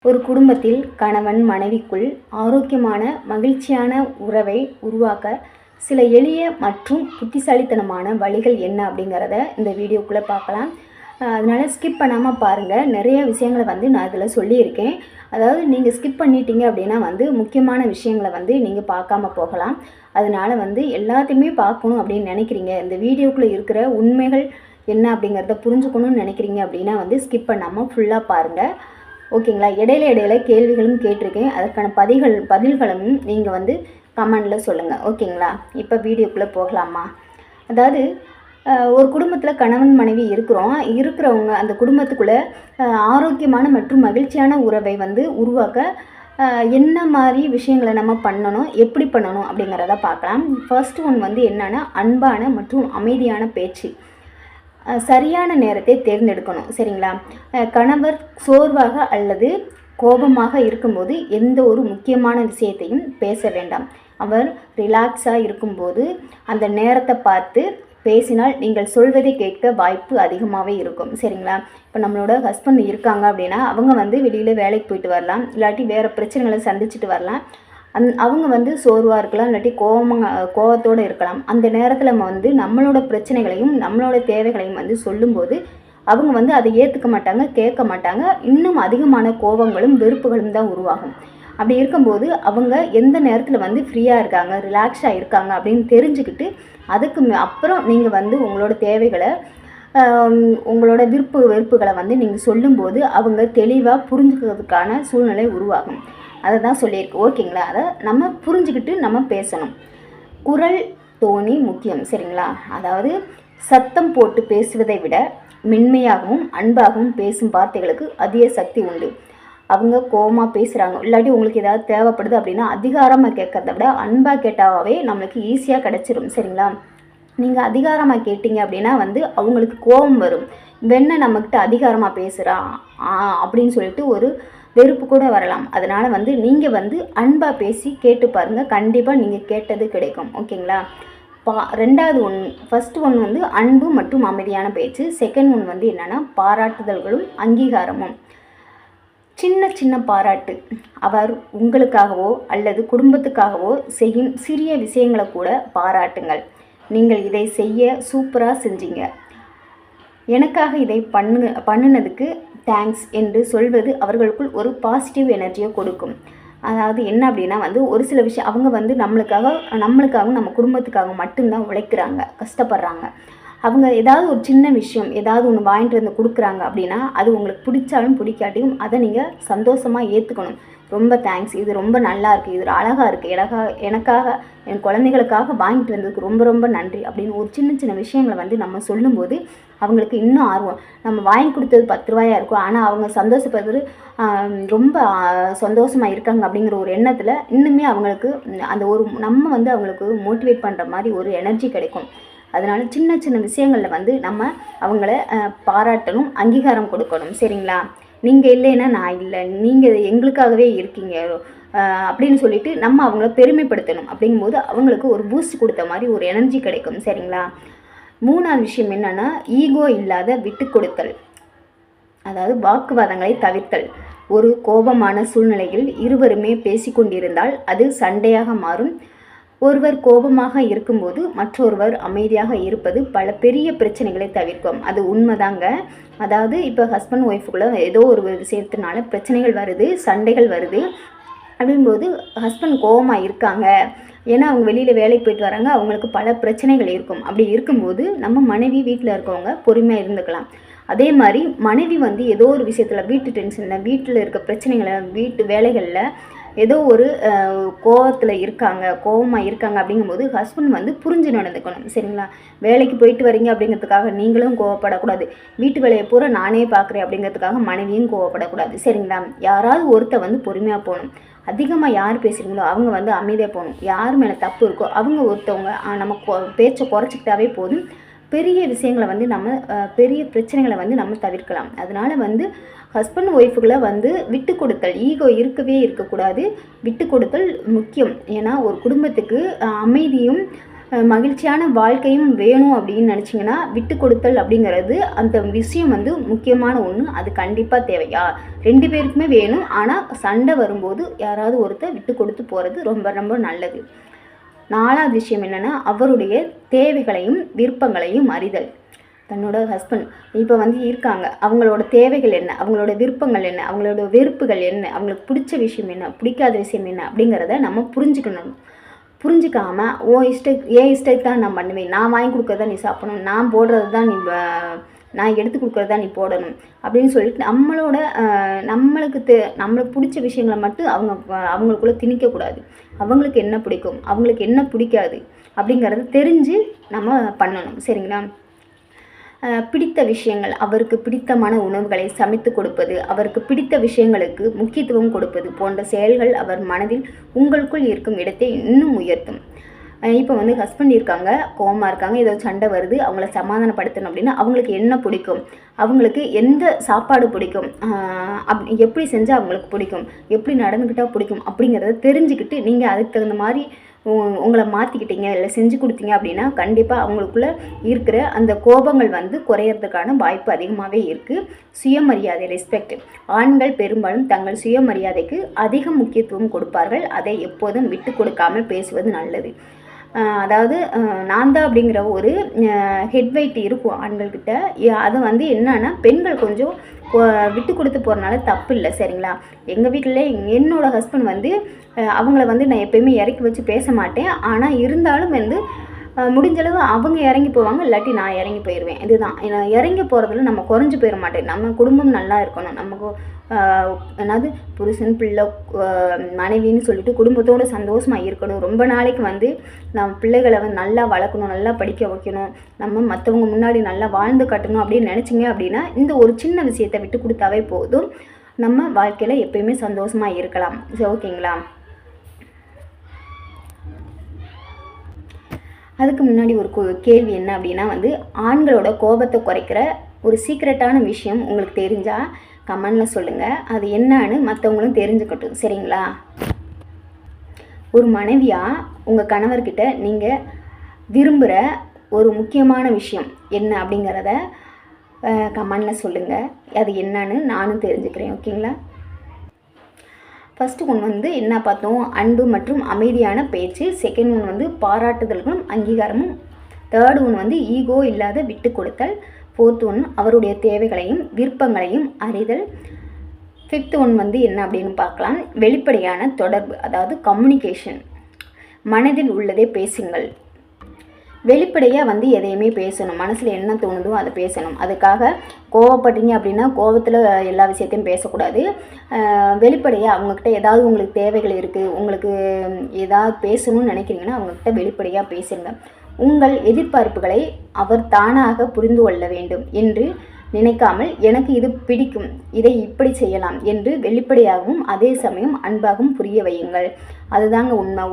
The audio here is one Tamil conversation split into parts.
ஒரு குடும்பத்தில் கணவன் மனைவிக்குள் ஆரோக்கியமான மகிழ்ச்சியான உறவை உருவாக்க சில எளிய மற்றும் புத்திசாலித்தனமான வழிகள் என்ன அப்படிங்கிறத இந்த வீடியோக்குள்ளே பார்க்கலாம். அதனால் ஸ்கிப் பண்ணாமல் பாருங்கள். நிறைய விஷயங்களை நான் இதில் சொல்லியிருக்கேன். அதாவது நீங்கள் ஸ்கிப் பண்ணிட்டீங்க அப்படின்னா முக்கியமான விஷயங்களை நீங்கள் பார்க்காம போகலாம். அதனால் எல்லாத்தையுமே பார்க்கணும் அப்படின்னு நினைக்கிறீங்க, இந்த வீடியோக்குள்ளே இருக்கிற உண்மைகள் என்ன அப்படிங்கிறத புரிஞ்சுக்கணும்னு நினைக்கிறீங்க அப்படின்னா ஸ்கிப் பண்ணாமல் ஃபுல்லாக பாருங்கள். ஓகேங்களா? இடையில கேள்விகளும் கேட்டிருக்கேன். அதற்கான பதில்களும் நீங்கள் கமெண்டில் சொல்லுங்கள். ஓகேங்களா? இப்போ வீடியோக்குள்ளே போகலாமா? அதாவது ஒரு குடும்பத்தில் கணவன் மனைவி இருக்கிறவங்க அந்த குடும்பத்துக்குள்ளே ஆரோக்கியமான மற்றும் மகிழ்ச்சியான உறவை உருவாக்க என்ன மாதிரி விஷயங்களை நம்ம பண்ணணும், எப்படி பண்ணணும் அப்படிங்கிறத பார்க்கலாம். ஃபர்ஸ்ட் ஒன் என்னென்னா அன்பான மற்றும் அமைதியான பேச்சு. சரியான நேரத்தை தேர்ந்தெடுக்கணும். சரிங்களா? கணவர் சோர்வாக அல்லது கோபமாக இருக்கும்போது எந்த ஒரு முக்கியமான விஷயத்தையும் பேச வேண்டாம். அவர் ரிலாக்ஸாக இருக்கும்போது அந்த நேரத்தை பார்த்து பேசினால் நீங்கள் சொல்வதை கேட்க வாய்ப்பு அதிகமாகவே இருக்கும். சரிங்களா? இப்போ நம்மளோட ஹஸ்பண்ட் இருக்காங்க அப்படின்னா அவங்க வெளியில் வேலைக்கு போயிட்டு வரலாம், இல்லாட்டி வேறு பிரச்சனைகளை சந்திச்சுட்டு வரலாம். அவங்க சோர்வாக இருக்கலாம், இல்லாட்டி கோவத்தோடு இருக்கலாம். அந்த நேரத்தில் நம்மளோட பிரச்சனைகளையும் நம்மளோட தேவைகளையும் சொல்லும்போது அவங்க அதை ஏற்றுக்க மாட்டாங்க, கேட்க மாட்டாங்க. இன்னும் அதிகமான கோபங்களும் வெறுப்புகளும் தான் உருவாகும். அப்படி இருக்கும்போது அவங்க எந்த நேரத்தில் ஃப்ரீயாக இருக்காங்க, ரிலாக்ஸாக இருக்காங்க அப்படின்னு தெரிஞ்சுக்கிட்டு அதுக்கு அப்புறம் நீங்கள் உங்களோட தேவைகளை உங்களோட வெறுப்புகளை நீங்கள் சொல்லும்போது அவங்க தெளிவாக புரிஞ்சுக்கிறதுக்கான சூழ்நிலை உருவாகும். அதை தான் சொல்லியிருக்கு. ஓகேங்களா? அதை நம்ம புரிஞ்சுக்கிட்டு நம்ம பேசணும். குரல் தோணி முக்கியம். சரிங்களா? அதாவது சத்தம் போட்டு பேசுவதை விட மென்மையாகவும் அன்பாகவும் பேசும் வார்த்தைகளுக்கு அதிக சக்தி உண்டு. அவங்க கோபமாக பேசுகிறாங்க, இல்லாட்டி உங்களுக்கு ஏதாவது தேவைப்படுது அப்படின்னா அதிகாரமாக கேட்கறத விட அன்பாக கேட்டாவே நம்மளுக்கு ஈஸியாக கிடச்சிரும். சரிங்களா? நீங்கள் அதிகாரமாக கேட்டீங்க அப்படின்னா அவங்களுக்கு கோபம் வரும். நம்மக்கிட்ட அதிகாரமாக பேசுகிறான் அப்படின்னு சொல்லிட்டு ஒரு வெறுப்பு கூட வரலாம். அதனால் நீங்கள் அன்பாக பேசி கேட்டு பாருங்கள். கண்டிப்பாக நீங்கள் கேட்டது கிடைக்கும். ஓகேங்களா? ரெண்டாவது ஃபஸ்ட்டு ஒன்று அன்பு மற்றும் அமைதியான பேச்சு. செகண்ட் ஒன் என்னென்னா பாராட்டுதல்களும் அங்கீகாரமும். சின்ன சின்ன பாராட்டு, அவர் உங்களுக்காகவோ அல்லது குடும்பத்துக்காகவோ செய்யும் சிறிய விஷயங்களை கூட பாராட்டுங்கள். இதை செய்ய சூப்பராக செஞ்சீங்க, எனக்காக இதை பண்ணினதுக்கு தேங்க்ஸ் என்று சொல்வது அவர்களுக்குள் ஒரு பாசிட்டிவ் எனர்ஜியை கொடுக்கும். அதாவது என்ன அப்படின்னா ஒரு சில விஷயம் அவங்க நம்மளுக்காகவும் நம்ம குடும்பத்துக்காகவும் மட்டும்தான் உழைக்கிறாங்க, கஷ்டப்படுறாங்க. அவங்க ஏதாவது ஒரு சின்ன விஷயம் ஏதாவது ஒன்று வாங்கிட்டு வந்து கொடுக்குறாங்க அப்படின்னா அது உங்களுக்கு பிடிச்சாலும் பிடிக்காட்டியும் அதை நீங்கள் சந்தோஷமாக ஏற்றுக்கணும். ரொம்ப தேங்க்ஸ், இது ரொம்ப நல்லா இருக்குது, இது அழகாக இருக்குது, எனக்காக என் குழந்தைகளுக்காக வாங்கிட்டு வந்ததுக்கு ரொம்ப ரொம்ப நன்றி அப்படின்னு ஒரு சின்ன சின்ன விஷயங்களை நம்ம சொல்லும்போது அவங்களுக்கு இன்னும் ஆர்வம். நம்ம வாங்கி கொடுத்தது 10 ரூபாயா இருக்கும், ஆனால் அவங்க சந்தோஷப்படுறது ரொம்ப சந்தோஷமாக இருக்காங்க அப்படிங்கிற ஒரு எண்ணத்தில் இன்னுமே அவங்களுக்கு அந்த ஒரு நம்ம அவங்களுக்கு மோட்டிவேட் பண்ணுற மாதிரி ஒரு எனர்ஜி கிடைக்கும். அதனால் சின்ன சின்ன விஷயங்களில் நம்ம அவங்கள பாராட்டணும், அங்கீகாரம் கொடுக்கணும். சரிங்களா? நீங்கள் இல்லைன்னா நான் இல்லை, நீங்கள் எங்களுக்காகவே இருக்கீங்க அப்படின்னு சொல்லிட்டு நம்ம அவங்கள பெருமைப்படுத்தணும். அப்படிங்கும்போது அவங்களுக்கு ஒரு பூஸ்ட் கொடுத்த மாதிரி ஒரு எனர்ஜி கிடைக்கும். சரிங்களா? மூணாவது விஷயம் என்னென்னா ஈகோ இல்லாத விட்டு கொடுத்தல். அதாவது வாக்குவாதங்களை தவிர்த்தல். ஒரு கோபமான சூழ்நிலையில் இருவருமே பேசிக்கொண்டிருந்தால் அது சண்டையாக மாறும். ஒருவர் கோபமாக இருக்கும்போது மற்றொருவர் அமைதியாக இருப்பது பல பெரிய பிரச்சனைகளை தவிர்க்கும். அது உண்மைதாங்க. அதாவது இப்போ ஹஸ்பண்ட் ஒய்ஃபுக்குள்ளே ஏதோ ஒரு விஷயத்தினால பிரச்சனைகள் வருது, சண்டைகள் வருது. அப்படிங்கும்போது ஹஸ்பண்ட் கோபமாக இருக்காங்க, ஏன்னா அவங்க வெளியில் வேலைக்கு போயிட்டு வராங்க, அவங்களுக்கு பல பிரச்சனைகள் இருக்கும். அப்படி இருக்கும்போது நம்ம மனைவி வீட்டில் இருக்கவங்க பொறுமையாக இருந்துக்கலாம். அதே மாதிரி மனைவி ஏதோ ஒரு விஷயத்தில் வீட்டு டென்ஷனில், வீட்டில் இருக்க பிரச்சனைகளை, வீட்டு வேலைகளில் ஏதோ ஒரு கோபமாக இருக்காங்க அப்படிங்கும்போது ஹஸ்பண்ட் புரிஞ்சு நடந்துக்கணும். சரிங்களா? வேலைக்கு போயிட்டு வரீங்க அப்படிங்கிறதுக்காக நீங்களும் கோவப்படக்கூடாது, வீட்டு வேலையை பூரா நானே பார்க்குறேன் அப்படிங்கிறதுக்காக மனைவியும் கோவப்படக்கூடாது. சரிங்களா? யாராவது ஒருத்தர் பொறுமையாக போகணும். அதிகமாக யார் பேசுகிறீங்களோ அவங்க அமைதியாக போகணும். யார் மேலே தப்பு இருக்கோ அவங்க ஒருத்தவங்க நம்ம பேச்சை குறைச்சிக்கிட்டாவே போதும். பெரிய விஷயங்களை நம்ம பெரிய பிரச்சனைகளை நம்ம தவிர்க்கலாம். அதனால் ஹஸ்பண்ட் ஒய்ஃபுகளை விட்டு கொடுத்தல், ஈகோ இருக்கவே இருக்கக்கூடாது. விட்டு கொடுத்தல் முக்கியம். ஏன்னா ஒரு குடும்பத்துக்கு அமைதியும் மகிழ்ச்சியான வாழ்க்கையும் வேணும் அப்படின்னு நினச்சிங்கன்னா விட்டு கொடுத்தல் அப்படிங்கிறது அந்த விஷயம் வந்து முக்கியமான ஒன்று. அது கண்டிப்பாக தேவையா 2 பேருக்குமே வேணும். ஆனால் சண்டை வரும்போது யாராவது ஒருத்தர் விட்டு கொடுத்து போகிறது ரொம்ப ரொம்ப நல்லது. 4வது விஷயம் என்னென்னா அவருடைய தேவைகளையும் விருப்பங்களையும் அறிதல். தன்னோட ஹஸ்பண்ட் இப்போ வந்து இருக்காங்க, அவங்களோட தேவைகள் என்ன, அவங்களோட விருப்பங்கள் என்ன, அவங்களோட வெறுப்புகள் என்ன, அவங்களுக்கு பிடிச்ச விஷயம் என்ன, பிடிக்காத விஷயம் என்ன அப்படிங்கிறத நம்ம புரிஞ்சுக்கணும். புரிஞ்சிக்காமல் என் இஷ்டத்தை தான் நான் பண்ணுவேன், நான் வாங்கி கொடுக்குறதா நீ சாப்பிடணும், நான் போடுறது தான் நான் எடுத்து கொடுக்குறது தான் நீ போடணும் அப்படின்னு சொல்லிட்டு நம்மளுக்கு பிடிச்ச விஷயங்களை மட்டும் அவங்களுக்குள்ளே திணிக்கக்கூடாது. அவங்களுக்கு என்ன பிடிக்கும், அவங்களுக்கு என்ன பிடிக்காது அப்படிங்கிறத தெரிஞ்சு நம்ம பண்ணணும். சரிங்களா? பிடித்த விஷயங்கள், அவருக்கு பிடித்தமான உணவுகளை சமைத்து கொடுப்பது, அவருக்கு பிடித்த விஷயங்களுக்கு முக்கியத்துவம் கொடுப்பது போன்ற செயல்கள் அவர் மனதில் உங்களுக்குள் இருக்கும் இடத்தை இன்னும் உயர்த்தும். இப்போ வந்து ஹஸ்பண்ட் இருக்காங்க, கோவமாக இருக்காங்க, ஏதோ சண்டை வருது, அவங்கள சமாதானப்படுத்தணும் அப்படின்னா அவங்களுக்கு என்ன பிடிக்கும், அவங்களுக்கு எந்த சாப்பாடு பிடிக்கும், எப்படி செஞ்சால் அவங்களுக்கு பிடிக்கும், எப்படி நடந்துக்கிட்டால் பிடிக்கும் அப்படிங்கிறத தெரிஞ்சுக்கிட்டு நீங்கள் அதுக்கு தகுந்த மாதிரி உங்களை மாற்றிக்கிட்டீங்க இல்லை செஞ்சு கொடுத்தீங்க அப்படின்னா கண்டிப்பாக அவங்களுக்குள்ளே இருக்கிற அந்த கோபங்கள் வந்து குறையிறதுக்கான வாய்ப்பு அதிகமாகவே இருக்குது. சுயமரியாதை, ரெஸ்பெக்ட். ஆண்கள் பெரும்பாலும் தங்கள் சுயமரியாதைக்கு அதிக முக்கியத்துவம் கொடுப்பார்கள். அதை எப்போதும் விட்டு கொடுக்காமல் பேசுவது நல்லது. அதாவது நான் தான் அப்படிங்கிற ஒரு ஹெட் வெயிட் இருக்கும் ஆண்கள்கிட்ட. அது வந்து என்னன்னா பெண்கள் கொஞ்சம் விட்டு கொடுத்து போகிறனால தப்பு இல்லை. சரிங்களா? எங்கள் வீட்டில் என்னோடய ஹஸ்பண்ட் வந்து அவங்கள வந்து நான் எப்போயுமே இறக்கி வச்சு பேச மாட்டேன். ஆனால் இருந்தாலும் வந்து முடிஞ்சளவு அவங்க இறங்கி போவாங்க, இல்லாட்டி நான் இறங்கி போயிடுவேன். இதுதான் இறங்கி போகிறதுல நம்ம குறைஞ்சி போயிட மாட்டேன். நம்ம குடும்பம் நல்லா இருக்கணும், நமக்கு என்னது புருஷன் பிள்ளை மனைவின்னு சொல்லிட்டு குடும்பத்தோடு சந்தோஷமாக இருக்கணும். ரொம்ப நாளைக்கு வந்து நம்ம பிள்ளைகளை வந்து நல்லா வளர்க்கணும், நல்லா படிக்க வைக்கணும், நம்ம மற்றவங்க முன்னாடி நல்லா வாழ்ந்து காட்டணும் அப்படின்னு நினச்சிங்க அப்படின்னா இந்த ஒரு சின்ன விஷயத்தை விட்டு கொடுத்தாவே போதும். நம்ம வாழ்க்கையில் எப்பயுமே சந்தோஷமாக இருக்கலாம். சரி, ஓகேங்களா? அதுக்கு முன்னாடி ஒரு கேள்வி என்ன அப்படின்னா வந்து ஆண்களோட கோபத்தை குறைக்கிற ஒரு சீக்ரெட்டான விஷயம் உங்களுக்கு தெரிஞ்சால் கமெண்டில் சொல்லுங்கள். அது என்னன்னு மற்றவங்களும் தெரிஞ்சுக்கட்டும். சரிங்களா? ஒரு மனைவியாக உங்கள் கணவர்கிட்ட நீங்கள் விரும்புகிற ஒரு முக்கியமான விஷயம் என்ன அப்படிங்கிறத கமெண்டில் சொல்லுங்கள். அது என்னன்னு நானும் தெரிஞ்சுக்கிறேன். ஓகேங்களா? ஃபஸ்ட்டு ஒன்று வந்து என்ன பார்த்தோம், அன்பு மற்றும் அமைதியான பேச்சு. செகண்ட் ஒன்று வந்து பாராட்டுதல்களும் அங்கீகாரமும். தேர்ட் ஒன்று வந்து ஈகோ இல்லாத விட்டு கொடுத்தல். ஃபோர்த் ஒன்று அவருடைய தேவைகளையும் விருப்பங்களையும் அறிதல். ஃபிஃப்த் ஒன்று வந்து என்ன அப்படின்னு பார்க்கலாம், வெளிப்படையான தொடர்பு, அதாவது கம்யூனிகேஷன். மனதில் உள்ளதே பேசுங்கள். வெளிப்படையாக வந்து எதையுமே பேசணும், மனசில் என்ன தோணுதோ அதை பேசணும். அதுக்காக கோவப்பட்டீங்க அப்படின்னா கோவத்தில் எல்லா விஷயத்தையும் பேசக்கூடாது. வெளிப்படையாக அவங்கக்கிட்ட ஏதாவது உங்களுக்கு தேவைகள் இருக்குது, உங்களுக்கு ஏதாவது பேசணும்னு நினைக்கிறீங்கன்னா அவங்கக்கிட்ட வெளிப்படையாக பேசுங்க. உங்கள் எதிர்பார்ப்புகளை அவர் தானாக புரிந்து கொள்ள வேண்டும் என்று நினைக்காமல் எனக்கு இது பிடிக்கும், இதை இப்படி செய்யலாம் என்று வெளிப்படையாகவும் அதே சமயம் அன்பாகவும் புரிய வையுங்கள். அதுதாங்க உண்மை.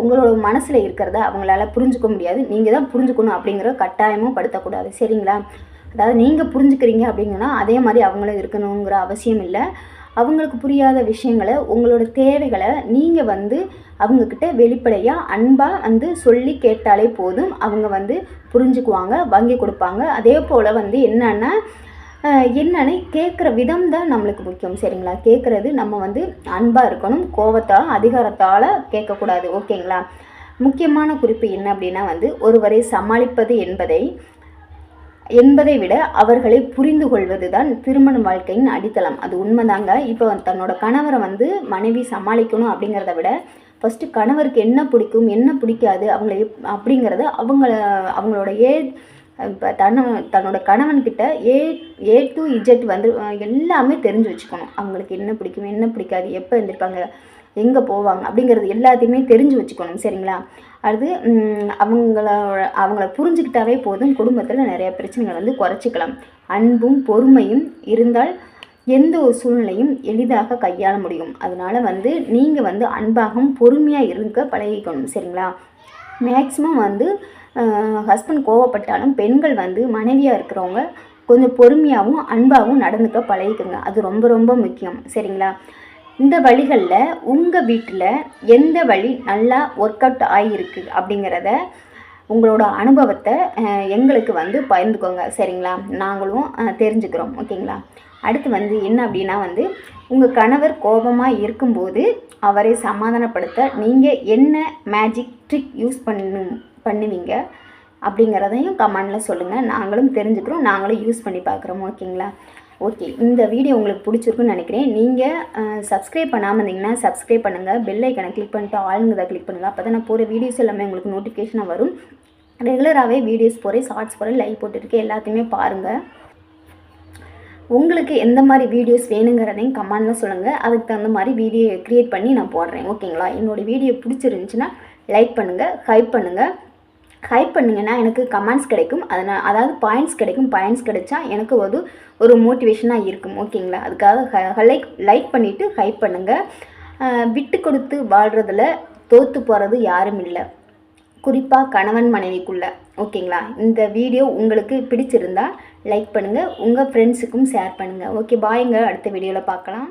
உங்களோட மனசில் இருக்கிறத அவங்களால புரிஞ்சுக்க முடியாது, நீங்கள் தான் புரிஞ்சுக்கணும் அப்படிங்கிற கட்டாயமும் படுத்தக்கூடாது. சரிங்களா? அதாவது நீங்கள் புரிஞ்சுக்கிறீங்க அப்படிங்கன்னா அதே மாதிரி அவங்களும் இருக்கணுங்கிற அவசியம் இல்லை. அவங்களுக்கு புரியாத விஷயங்களை, உங்களோட தேவைகளை நீங்கள் வந்து அவங்கக்கிட்ட வெளிப்படையாக அன்பாக வந்து சொல்லி கேட்டாலே போதும். அவங்க வந்து புரிஞ்சுக்குவாங்க, வாங்கி கொடுப்பாங்க. அதே போல் வந்து என்னன்னு கேட்குற விதம் தான் நம்மளுக்கு முக்கியம். சரிங்களா? கேட்குறது நம்ம வந்து அன்பாக இருக்கணும், கோபத்தால் அதிகாரத்தால் கேட்கக்கூடாது. ஓகேங்களா? முக்கியமான குறிப்பு என்ன அப்படின்னா வந்து ஒருவரை சமாளிப்பது என்பதை விட அவர்களை புரிந்து கொள்வது தான் திருமண வாழ்க்கையின் அடித்தளம். அது உண்மைதாங்க. இப்போ தன்னோட கணவரை வந்து மனைவி சமாளிக்கணும் அப்படிங்கிறத விட ஃபஸ்ட்டு கணவருக்கு என்ன பிடிக்கும், என்ன பிடிக்காது, அப்படிங்கிறத அவங்களோட இப்போ தன்னோட கணவன்கிட்ட ஏ டு இஜெட் வந்து எல்லாமே தெரிஞ்சு வச்சுக்கணும். அவங்களுக்கு என்ன பிடிக்கும், என்ன பிடிக்காது, எப்போ எழுந்திருப்பாங்க, எங்கே போவாங்க அப்படிங்கிறது எல்லாத்தையுமே தெரிஞ்சு வச்சுக்கணும். சரிங்களா? அது அவங்கள புரிஞ்சுக்கிட்டாவே போதும். குடும்பத்தில் நிறைய பிரச்சனைகள் வந்து குறைச்சிக்கலாம். அன்பும் பொறுமையும் இருந்தால் எந்த ஒரு சூழ்நிலையும் எளிதாக கையாள முடியும். அதனால் வந்து நீங்கள் வந்து அன்பாகவும் பொறுமையாக இருக்க பழகிக்கணும். சரிங்களா? மேக்ஸிமம் வந்து ஹஸ்பண்ட் கோவப்பட்டாலும் பெண்கள் வந்து மனைவியாக இருக்கிறவங்க கொஞ்சம் பொறுமையாகவும் அன்பாகவும் நடந்துக்க பழகிக்கோங்க. அது ரொம்ப ரொம்ப முக்கியம். சரிங்களா? இந்த வழிகளில் உங்கள் வீட்டில் எந்த வழி நல்லா ஒர்க் அவுட் ஆகியிருக்கு அப்படிங்கிறத உங்களோட அனுபவத்தை எங்களுக்கு வந்து பகிர்ந்துக்கோங்க. சரிங்களா? நாங்களும் தெரிஞ்சுக்கிறோம். ஓகேங்களா? அடுத்து வந்து என்ன அப்படின்னா வந்து, உங்கள் கணவர் கோபமாக இருக்கும்போது அவரை சமாதானப்படுத்த நீங்கள் என்ன மேஜிக் ட்ரிக் யூஸ் பண்ணுவீங்க அப்படிங்கிறதையும் கமெண்டில் சொல்லுங்கள். நாங்களும் தெரிஞ்சுக்கிறோம், நாங்களும் யூஸ் பண்ணி பார்க்குறோம். ஓகேங்களா? ஓகே, இந்த வீடியோ உங்களுக்கு பிடிச்சிருக்குன்னு நினைக்கிறேன். நீங்கள் சப்ஸ்கிரைப் பண்ணாமல் இருந்தீங்கன்னா சப்ஸ்கிரைப் பண்ணுங்கள். பெல் ஐக்கனை கிளிக் பண்ணிட்டு ஆளுங்கிறத கிளிக் பண்ணுங்கள். அப்போ தான் நான் போகிற வீடியோஸ் எல்லாமே உங்களுக்கு நோட்டிஃபிகேஷனாக வரும். ரெகுலராகவே வீடியோஸ் போகிறேன், ஷார்ட்ஸ் போகிறேன், லைவ் போட்டுருக்கேன். எல்லாத்தையுமே பாருங்கள். உங்களுக்கு எந்த மாதிரி வீடியோஸ் வேணுங்கிறதையும் கமெண்டில் சொல்லுங்கள். அதுக்கு தகுந்த மாதிரி வீடியோ க்ரியேட் பண்ணி நான் போடுறேன். ஓகேங்களா? என்னோடய வீடியோ பிடிச்சிருந்துச்சின்னா லைக் பண்ணுங்கள், ஹைப் பண்ணுங்கள். ஹைப் பண்ணிங்கன்னா எனக்கு கமெண்ட்ஸ் கிடைக்கும். அதாவது பாயிண்ட்ஸ் கிடைக்கும். பாயிண்ட்ஸ் கிடைச்சா எனக்கு ஒரு மோட்டிவேஷனாக இருக்கும். ஓகேங்களா? அதுக்காக லைக் பண்ணிவிட்டு ஹைப் பண்ணுங்கள். விட்டு கொடுத்து வாழ்கிறதுல தோற்று போகிறது யாரும் இல்லை, குறிப்பாக கணவன் மனைவிக்குள்ளே. ஓகேங்களா? இந்த வீடியோ உங்களுக்கு பிடிச்சிருந்தா லைக் பண்ணுங்கள், உங்கள் ஃப்ரெண்ட்ஸுக்கும் ஷேர் பண்ணுங்கள். ஓகே, பாய்ங்க. அடுத்த வீடியோவில் பார்க்கலாம்.